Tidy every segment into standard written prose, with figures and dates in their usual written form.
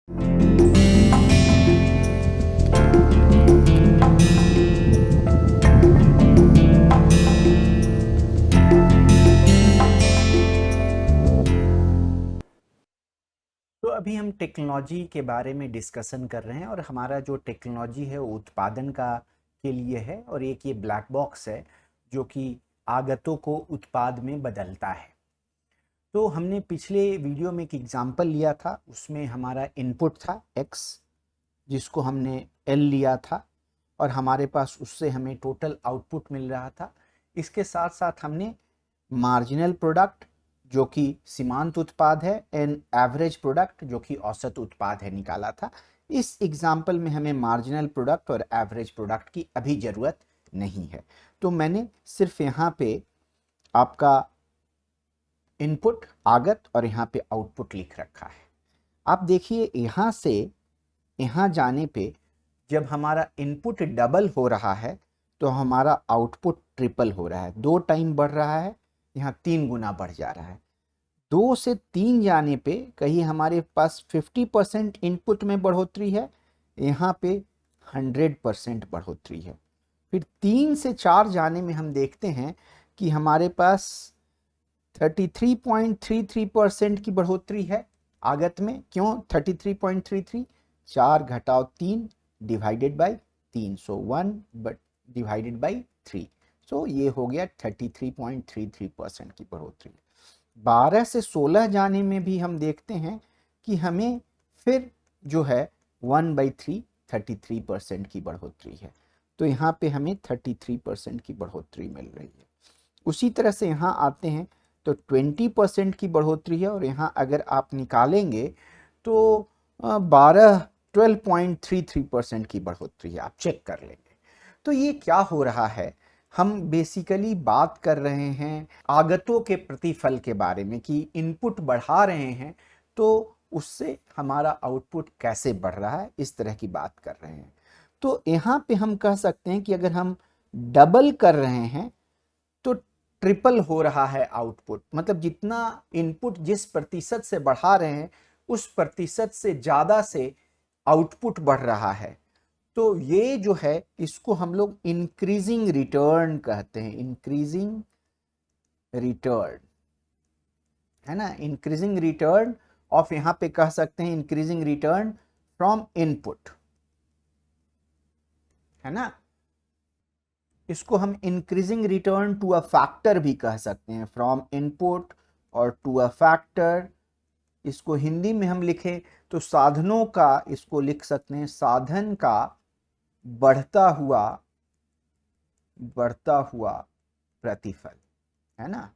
तो अभी हम टेक्नोलॉजी के बारे में डिस्कशन कर रहे हैं और हमारा जो टेक्नोलॉजी है वो उत्पादन का के लिए है और एक ये ब्लैक बॉक्स है जो कि आगतों को उत्पाद में बदलता है। तो हमने पिछले वीडियो में एक एग्जांपल लिया था, उसमें हमारा इनपुट था x जिसको हमने L लिया था और हमारे पास उससे हमें टोटल आउटपुट मिल रहा था। इसके साथ साथ हमने मार्जिनल प्रोडक्ट जो कि सीमांत उत्पाद है एंड एवरेज प्रोडक्ट जो कि औसत उत्पाद है निकाला था। इस एग्जाम्पल में हमें मार्जिनल प्रोडक्ट और एवरेज प्रोडक्ट की अभी ज़रूरत नहीं है, तो मैंने सिर्फ यहाँ पे आपका इनपुट आगत और यहाँ पे आउटपुट लिख रखा है। आप देखिए यहाँ से यहाँ जाने पे जब हमारा इनपुट डबल हो रहा है तो हमारा आउटपुट ट्रिपल हो रहा है, 2 टाइम बढ़ रहा है, यहाँ 3 गुना बढ़ जा रहा है। 2 से 3 जाने पे कहीं हमारे पास 50% इनपुट में बढ़ोतरी है, यहाँ पे 100% बढ़ोतरी है। फिर 3 से 4 जाने में हम देखते हैं कि हमारे पास 33.33% की बढ़ोतरी है आगत में। क्यों 33.33? 4 घटाओ 3 divided by 3, so 1 but divided by 3, सो ये हो गया 33.33% की बढ़ोतरी। 12 से 16 जाने में भी हम देखते हैं कि हमें फिर जो है 1/3 33% की बढ़ोतरी है, तो यहाँ पे हमें 33% की बढ़ोतरी मिल रही है। उसी तरह से यहाँ आते हैं तो 20% की बढ़ोतरी है और यहाँ अगर आप निकालेंगे तो 12.33% की बढ़ोतरी है, आप चेक कर लेंगे। तो ये क्या हो रहा है, हम बेसिकली बात कर रहे हैं आगतों के प्रतिफल के बारे में कि इनपुट बढ़ा रहे हैं तो उससे हमारा आउटपुट कैसे बढ़ रहा है, इस तरह की बात कर रहे हैं। तो यहाँ पे हम कह सकते हैं कि अगर हम डबल कर रहे हैं तो ट्रिपल हो रहा है आउटपुट, मतलब जितना इनपुट जिस प्रतिशत से बढ़ा रहे हैं उस प्रतिशत से ज़्यादा से आउटपुट बढ़ रहा है। तो ये जो है इसको हम लोग इंक्रीजिंग रिटर्न कहते हैं, इंक्रीजिंग रिटर्न, है ना, इंक्रीजिंग रिटर्न ऑफ, यहाँ पे कह सकते हैं इंक्रीजिंग रिटर्न फ्रॉम इनपुट, है ना। इसको हम increasing return to a factor भी कह सकते हैं, फ्रॉम इनपुट और टू अ फैक्टर। इसको हिंदी में हम लिखें तो साधनों का, इसको लिख सकते हैं साधन का बढ़ता हुआ प्रतिफल, है ना।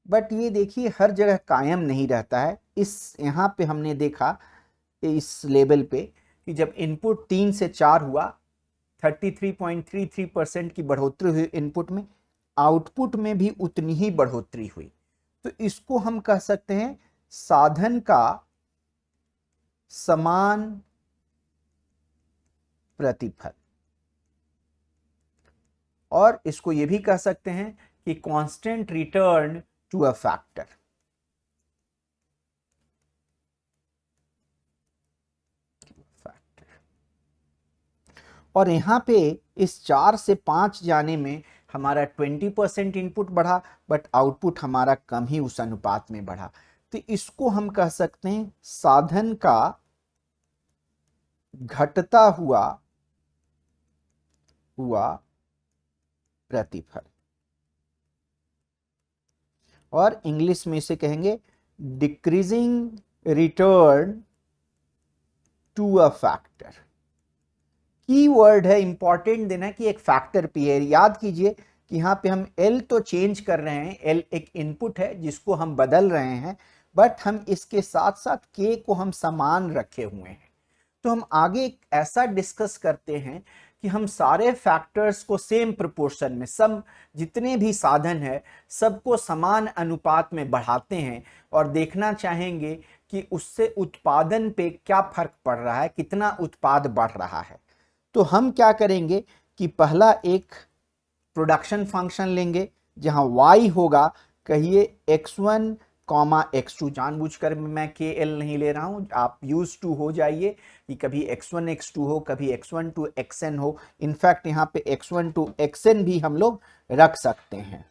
बट ये देखिए हर जगह कायम नहीं रहता है। इस यहाँ पे हमने देखा इस लेवल पे कि जब इनपुट 3 से 4 हुआ 33.33% की बढ़ोतरी हुई इनपुट में, आउटपुट में भी उतनी ही बढ़ोतरी हुई। तो इसको हम कह सकते हैं साधन का समान प्रतिफल, और इसको ये भी कह सकते हैं कि constant return to a factor. और यहाँ पे इस 4 से 5 जाने में हमारा 20% इनपुट बढ़ा बट आउटपुट हमारा कम ही उस अनुपात में बढ़ा। तो इसको हम कह सकते हैं साधन का घटता हुआ प्रतिफल, और इंग्लिश में इसे कहेंगे decreasing return to a factor. Key word है, इंपॉर्टेंट देना कि एक फैक्टर पे है। याद कीजिए कि यहाँ पे हम L तो चेंज कर रहे हैं, L एक इनपुट है जिसको हम बदल रहे हैं, बट हम इसके साथ साथ K को हम समान रखे हुए हैं। तो हम आगे एक ऐसा डिस्कस करते हैं कि हम सारे फैक्टर्स को सेम प्रोपोर्शन में, सब जितने भी साधन है सबको समान अनुपात में बढ़ाते हैं और देखना चाहेंगे कि उससे उत्पादन पे क्या फर्क पड़ रहा है, कितना उत्पाद बढ़ रहा है। तो हम क्या करेंगे कि पहला एक प्रोडक्शन फंक्शन लेंगे जहां y होगा, कहिए x1 कॉमा x2, जानबूझकर मैं KL नहीं ले रहा हूं, आप यूज टू हो जाइए कि कभी x1 x2 हो, कभी x1 टू xn हो। इनफैक्ट यहाँ पे x1 टू xn भी हम लोग रख सकते हैं,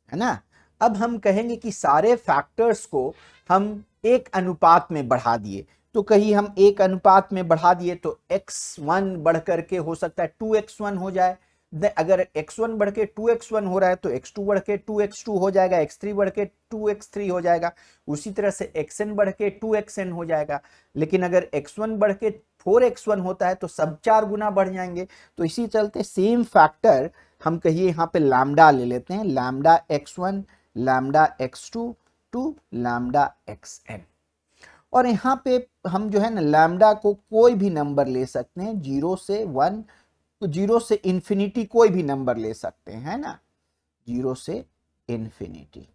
है ना। अब हम कहेंगे कि सारे फैक्टर्स को हम एक अनुपात में बढ़ा दिए, तो कहीं हम एक अनुपात में बढ़ा दिए तो x1 बढ़ करके हो सकता है 2x1 हो जाए। अगर x1 बढ़ के 2x1 हो रहा है तो x2 बढ़ के 2x2 हो जाएगा, x3 बढ़ के 2x3 हो जाएगा, उसी तरह से xn बढ़ के 2xn हो जाएगा। लेकिन अगर x1 बढ़ के 4x1 होता है तो सब 4 गुना बढ़ जाएंगे। तो इसी चलते सेम फैक्टर हम कहिए यहाँ पे लैम्डा ले लेते हैं, lambda x1 lambda x2 to lambda xn। और यहाँ पे हम जो है ना लैम्डा को कोई भी नंबर ले सकते हैं, 0 से 1, तो 0 से इंफिनिटी कोई भी नंबर ले सकते हैं, है ना, 0 से इंफिनिटी,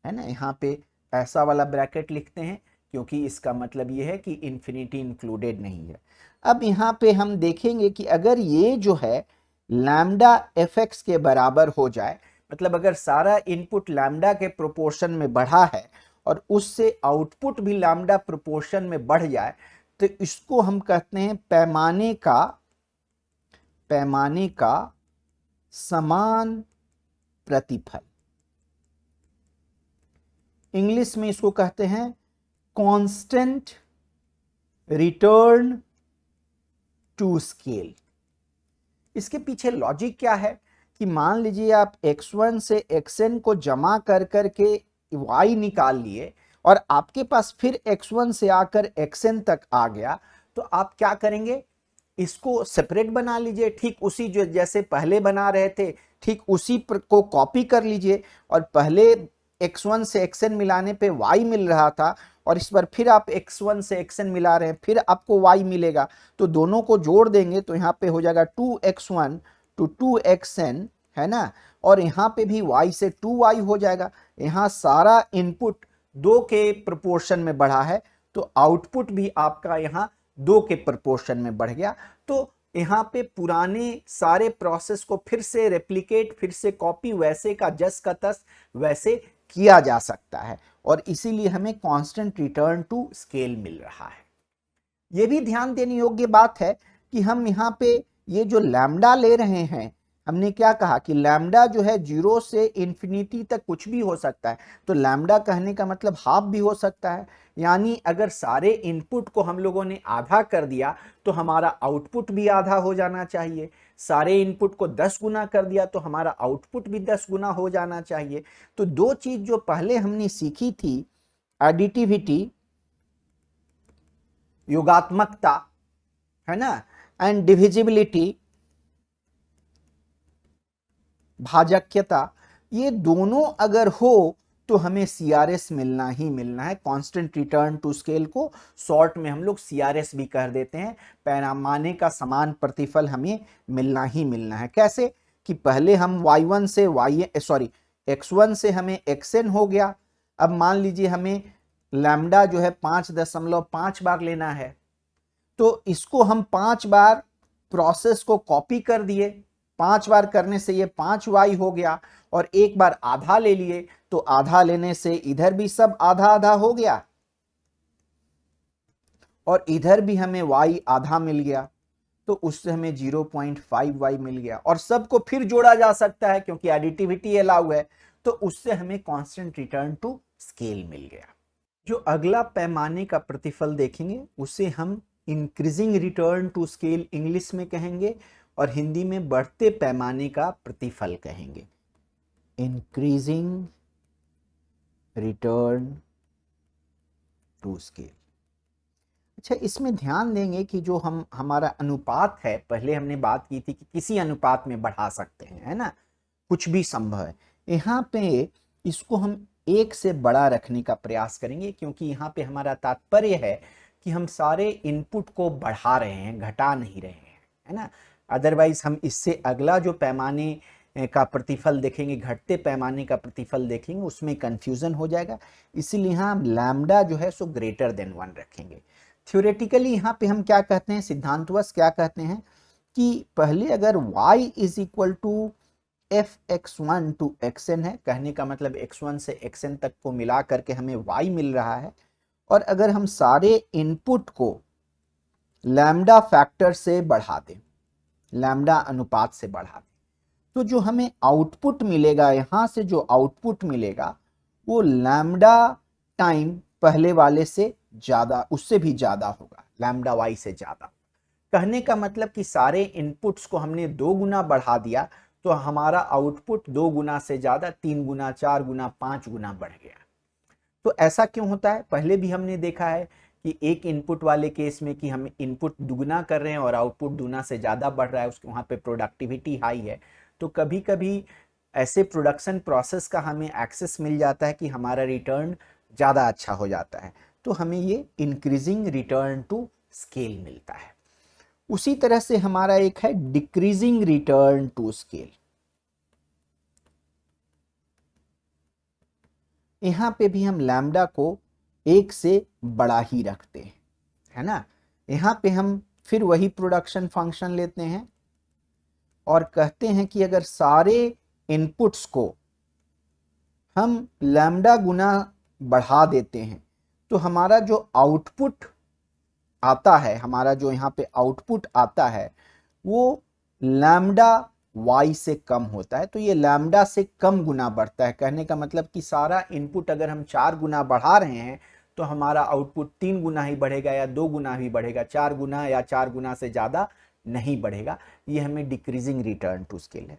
है ना। यहाँ पे ऐसा वाला ब्रैकेट लिखते हैं क्योंकि इसका मतलब ये है कि इंफिनिटी इंक्लूडेड नहीं है। अब यहाँ पे हम देखेंगे कि अगर ये जो है लैम्डा fx के बराबर हो जाए, मतलब अगर सारा इनपुट लैम्डा के प्रोपोर्शन में बढ़ा है और उससे आउटपुट भी लैम्डा प्रोपोर्शन में बढ़ जाए, तो इसको हम कहते हैं पैमाने का समान प्रतिफल। इंग्लिश में इसको कहते हैं कांस्टेंट रिटर्न टू स्केल। इसके पीछे लॉजिक क्या है कि मान लीजिए आप x1 से xn को जमा कर करके y निकाल लिए और आपके पास फिर x1 से आकर xn तक आ गया, तो आप क्या करेंगे, इसको सेपरेट बना लीजिए, ठीक उसी जो जैसे पहले बना रहे थे ठीक उसी को कॉपी कर लीजिए। और पहले x1 से xn मिलाने पे y मिल रहा था और इस बार फिर आप x1 से xn मिला रहे हैं, फिर आपको y मिलेगा, तो दोनों को जोड़ देंगे तो यहाँ पे हो जाएगा 2x1 टू 2xn, है ना। और यहाँ पे भी y से 2y हो जाएगा। यहाँ सारा इनपुट 2 के प्रोपोर्शन में बढ़ा है तो आउटपुट भी आपका यहाँ 2 के प्रोपोर्शन में बढ़ गया। तो यहाँ पे पुराने सारे प्रोसेस को फिर से रेप्लिकेट, फिर से कॉपी, वैसे का जस का तस वैसे किया जा सकता है और इसीलिए हमें कांस्टेंट रिटर्न टू स्केल मिल रहा है। यह भी ध्यान देने योग्य बात है कि हम यहाँ पे ये जो लैम्डा ले रहे हैं, हमने क्या कहा कि लैम्डा जो है 0 से इंफिनिटी तक कुछ भी हो सकता है, तो लैम्डा कहने का मतलब हाफ भी हो सकता है। यानी अगर सारे इनपुट को हम लोगों ने आधा कर दिया तो हमारा आउटपुट भी आधा हो जाना चाहिए, सारे इनपुट को 10 गुना कर दिया तो हमारा आउटपुट भी 10 गुना हो जाना चाहिए। तो दो चीज जो पहले हमने सीखी थी, एडिटिविटी योगात्मकता, है ना, एंड डिविजिबिलिटी भाजक्यता, ये दोनों अगर हो तो हमें CRS मिलना ही मिलना है। कांस्टेंट रिटर्न टू स्केल को शॉर्ट में हम लोग CRS भी कह देते हैं। पैमाने का समान प्रतिफल हमें मिलना ही मिलना है। कैसे कि पहले हम y1 से x1 से हमें xn हो गया। अब मान लीजिए हमें लैम्डा जो है 5.5 बार लेना है, तो इसको हम 5 बार प्रोसेस को कॉपी कर दिए, 5 बार करने से ये 5y हो गया और एक बार आधा ले लिए तो आधा लेने से इधर भी सब आधा आधा हो गया और इधर भी हमें y आधा मिल गया, तो उससे हमें 0.5y मिल गया। और सबको फिर जोड़ा जा सकता है क्योंकि एडिटिविटी अलाउ है, तो उससे हमें कांस्टेंट रिटर्न टू स्केल मिल गया। जो अगला पैमाने का प्रतिफल देखेंगे उसे हम increasing return to scale English में कहेंगे और हिंदी में बढ़ते पैमाने का प्रतिफल कहेंगे, इंक्रीजिंग रिटर्न टू स्केल। अच्छा, इसमें ध्यान देंगे कि जो हमारा अनुपात है, पहले हमने बात की थी कि किसी अनुपात में बढ़ा सकते हैं, है ना, कुछ भी संभव है। यहाँ पे इसको हम 1 से बड़ा रखने का प्रयास करेंगे क्योंकि यहाँ पे हमारा तात्पर्य है कि हम सारे इनपुट को बढ़ा रहे हैं, घटा नहीं रहे हैं, है ना। अदरवाइज हम इससे अगला जो पैमाने का प्रतिफल देखेंगे, घटते पैमाने का प्रतिफल देखेंगे, उसमें कंफ्यूजन हो जाएगा। इसीलिए यहाँ हम लैम्डा जो है सो ग्रेटर देन 1 रखेंगे। थ्योरेटिकली यहाँ पे हम क्या कहते हैं, सिद्धांतवश क्या कहते हैं कि पहले अगर y is equal to fx1 to xn है, कहने का मतलब x1 से xn तक को मिला करके हमें y मिल रहा है। और अगर हम सारे इनपुट को लैम्डा फैक्टर से बढ़ा दें, लैम्डा अनुपात से बढ़ा दें, तो जो हमें आउटपुट मिलेगा, यहां से जो आउटपुट मिलेगा वो लैम्डा टाइम पहले वाले से ज्यादा, उससे भी ज्यादा होगा, लैम्डा वाई से ज्यादा। कहने का मतलब कि सारे इनपुट्स को हमने 2 गुना बढ़ा दिया तो हमारा आउटपुट 2 गुना से ज्यादा, 3 गुना, 4 गुना, 5 गुना बढ़ गया। तो ऐसा क्यों होता है? पहले भी हमने देखा है कि एक इनपुट वाले केस में कि हम इनपुट दुगुना कर रहे हैं और आउटपुट दुगुना से ज़्यादा बढ़ रहा है, उसके वहाँ पे प्रोडक्टिविटी हाई है। तो कभी कभी ऐसे प्रोडक्शन प्रोसेस का हमें एक्सेस मिल जाता है कि हमारा रिटर्न ज़्यादा अच्छा हो जाता है, तो हमें ये इंक्रीजिंग रिटर्न टू स्केल मिलता है। उसी तरह से हमारा एक है डिक्रीजिंग रिटर्न टू स्केल। यहां पे भी हम लैम्डा को 1 से बड़ा ही रखते हैं, है ना। यहां पे हम फिर वही प्रोडक्शन फंक्शन लेते हैं और कहते हैं कि अगर सारे इनपुट्स को हम लैम्डा गुना बढ़ा देते हैं तो हमारा जो आउटपुट आता है, हमारा जो यहाँ पे आउटपुट आता है वो लैम्डा y से कम होता है। तो ये लैम्डा से कम गुना बढ़ता है, कहने का मतलब कि सारा इनपुट अगर हम 4 गुना बढ़ा रहे हैं तो हमारा आउटपुट 3 गुना ही बढ़ेगा या 2 गुना ही बढ़ेगा, 4 गुना या 4 गुना से ज़्यादा नहीं बढ़ेगा। ये हमें डिक्रीजिंग रिटर्न टू स्केल है।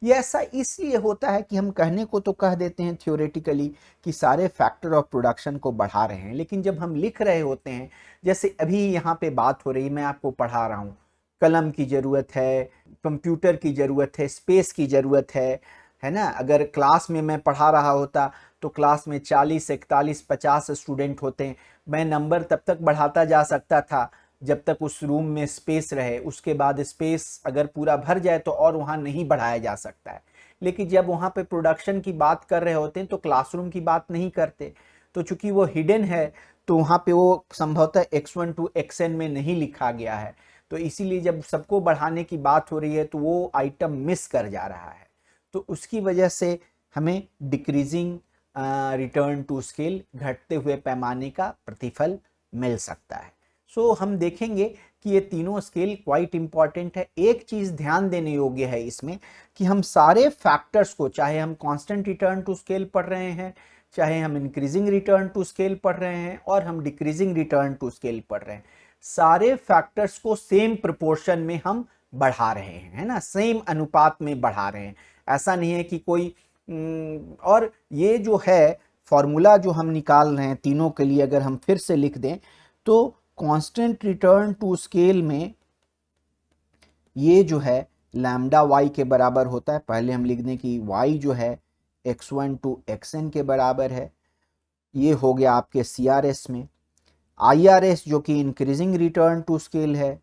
ये ऐसा इसलिए होता है कि हम कहने को तो कह देते हैं थ्योरेटिकली कि सारे फैक्टर ऑफ प्रोडक्शन को बढ़ा रहे हैं, लेकिन जब हम लिख रहे होते हैं, जैसे अभी यहाँ पे बात हो रही, मैं आपको पढ़ा रहा हूँ, कलम की ज़रूरत है, कंप्यूटर की ज़रूरत है, स्पेस की ज़रूरत है ना। अगर क्लास में मैं पढ़ा रहा होता तो क्लास में 40, 41, 50 स्टूडेंट होते हैं, मैं नंबर तब तक बढ़ाता जा सकता था जब तक उस रूम में स्पेस रहे। उसके बाद स्पेस अगर पूरा भर जाए तो और वहाँ नहीं बढ़ाया जा सकता है। लेकिन जब वहाँ पे प्रोडक्शन की बात कर रहे होते हैं तो क्लासरूम की बात नहीं करते, तो चूंकि वो हिडन है तो वहाँ पे वो संभवतः x1 टू xn में नहीं लिखा गया है, तो इसीलिए जब सबको बढ़ाने की बात हो रही है तो वो आइटम मिस कर जा रहा है। तो उसकी वजह से हमें डिक्रीजिंग रिटर्न टू स्केल, घटते हुए पैमाने का प्रतिफल मिल सकता है। सो हम देखेंगे कि ये तीनों स्केल क्वाइट इंपॉर्टेंट है। एक चीज़ ध्यान देने योग्य है इसमें कि हम सारे फैक्टर्स को, चाहे हम कांस्टेंट रिटर्न टू स्केल पढ़ रहे हैं, चाहे हम इंक्रीजिंग रिटर्न टू स्केल पढ़ रहे हैं और हम डिक्रीजिंग रिटर्न टू स्केल पढ़ रहे हैं, सारे फैक्टर्स को सेम प्रोपोर्शन में हम बढ़ा रहे हैं, है ना, सेम अनुपात में बढ़ा रहे हैं। ऐसा नहीं है कि कोई और ये जो है फॉर्मूला जो हम निकाल रहे हैं तीनों के लिए, अगर हम फिर से लिख दें तो कांस्टेंट रिटर्न टू स्केल में ये जो है लैम्डा वाई के बराबर होता है। पहले हम लिख दें कि वाई जो है x1 टू xn के बराबर है। ये हो गया आपके CRS में। IRS जो कि इंक्रीजिंग रिटर्न टू स्केल है,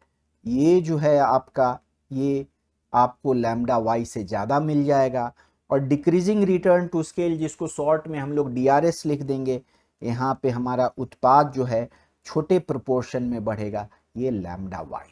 ये जो है आपका, ये आपको लैम्डा वाई से ज़्यादा मिल जाएगा। और डिक्रीजिंग रिटर्न टू स्केल, जिसको शॉर्ट में हम लोग DRS लिख देंगे, यहाँ पे हमारा उत्पाद जो है छोटे प्रोपोर्शन में बढ़ेगा, ये लैम्डा वाई।